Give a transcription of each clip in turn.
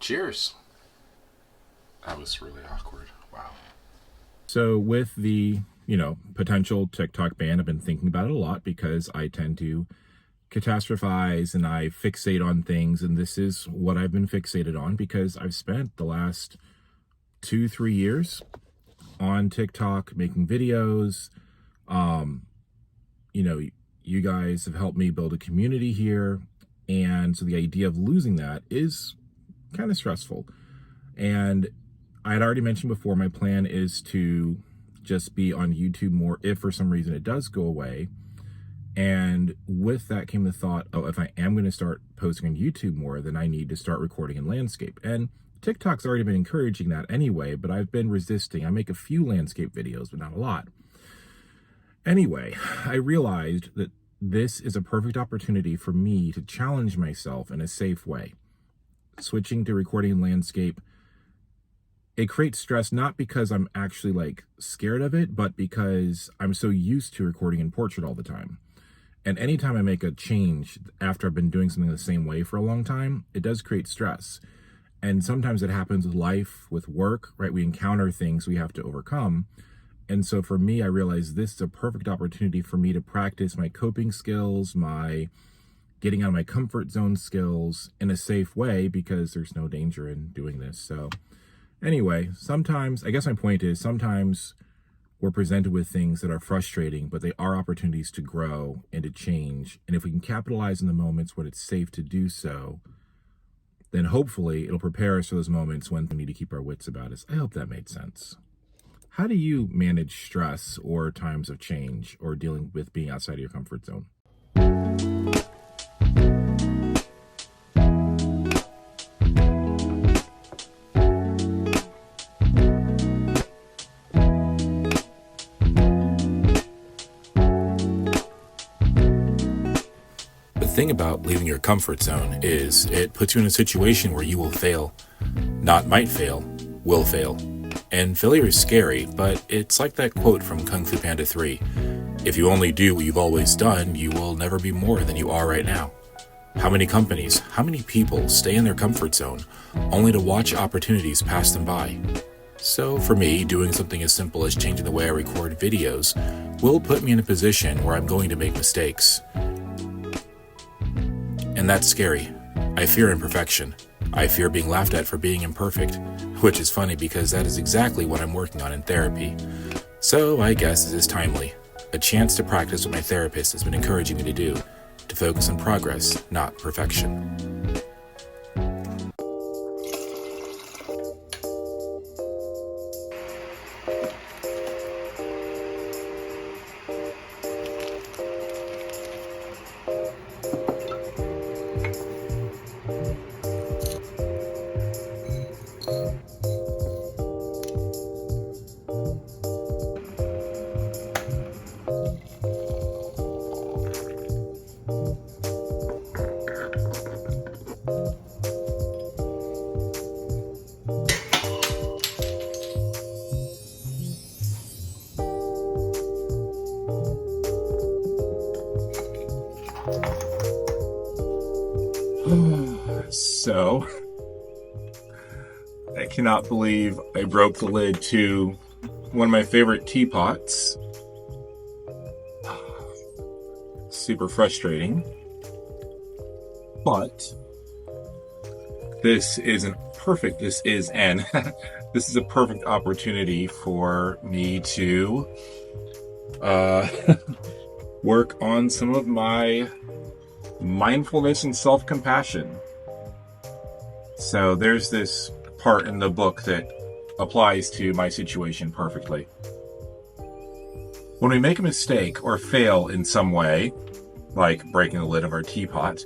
Cheers. That was really awkward. Wow. So with the, potential TikTok ban, I've been thinking about it a lot because I tend to catastrophize and I fixate on things. And this is what I've been fixated on because I've spent the last 2-3 years on TikTok making videos. You guys have helped me build a community here. And so the idea of losing that is kind of stressful. And I had already mentioned before, my plan is to just be on YouTube more if for some reason it does go away. And with that came the thought, if I am going to start posting on YouTube more, then I need to start recording in landscape. And TikTok's already been encouraging that anyway, but I've been resisting. I make a few landscape videos, but not a lot. Anyway, I realized that this is a perfect opportunity for me to challenge myself in a safe way. Switching to recording in landscape, it creates stress not because I'm actually scared of it, but because I'm so used to recording in portrait all the time. And anytime I make a change after I've been doing something the same way for a long time, it does create stress. And sometimes it happens with life, with work, right? We encounter things we have to overcome. And so for me, I realized this is a perfect opportunity for me to practice my coping skills, my getting out of my comfort zone skills in a safe way because there's no danger in doing this. So anyway, I guess my point is sometimes we're presented with things that are frustrating, but they are opportunities to grow and to change. And if we can capitalize in the moments when it's safe to do so, then hopefully it'll prepare us for those moments when we need to keep our wits about us. I hope that made sense. How do you manage stress or times of change or dealing with being outside of your comfort zone? The thing about leaving your comfort zone is it puts you in a situation where you will fail. Not might fail, will fail. And failure is scary, but it's like that quote from Kung Fu Panda 3. If you only do what you've always done, you will never be more than you are right now. How many companies, how many people stay in their comfort zone only to watch opportunities pass them by? So for me, doing something as simple as changing the way I record videos will put me in a position where I'm going to make mistakes. And that's scary. I fear imperfection. I fear being laughed at for being imperfect, which is funny because that is exactly what I'm working on in therapy. So I guess this is timely. A chance to practice what my therapist has been encouraging me to do, to focus on progress, not perfection. So, I cannot believe I broke the lid to one of my favorite teapots. Super frustrating. But this is a perfect opportunity for me to work on some of my mindfulness and self-compassion. So there's this part in the book that applies to my situation perfectly. When we make a mistake or fail in some way, like breaking the lid of our teapot,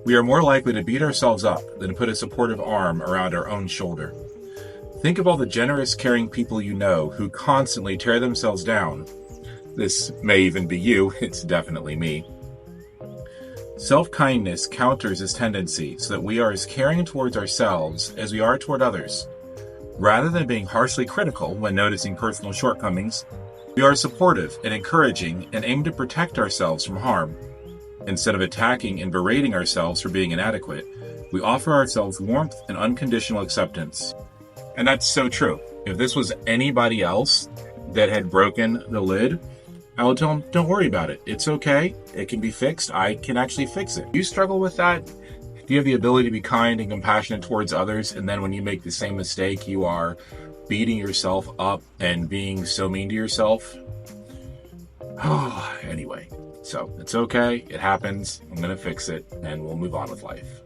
we are more likely to beat ourselves up than to put a supportive arm around our own shoulder. Think of all the generous, caring people you know who constantly tear themselves down. This may even be you, it's definitely me. Self-kindness counters this tendency so that we are as caring towards ourselves as we are toward others. Rather than being harshly critical when noticing personal shortcomings, we are supportive and encouraging and aim to protect ourselves from harm. Instead of attacking and berating ourselves for being inadequate, We offer ourselves warmth and unconditional acceptance. And that's so true. If this was anybody else that had broken the lid, I would tell them, don't worry about it. It's okay. It can be fixed. I can actually fix it. You struggle with that? Do you have the ability to be kind and compassionate towards others? And then when you make the same mistake, you are beating yourself up and being so mean to yourself? Anyway, so it's okay. It happens. I'm going to fix it and we'll move on with life.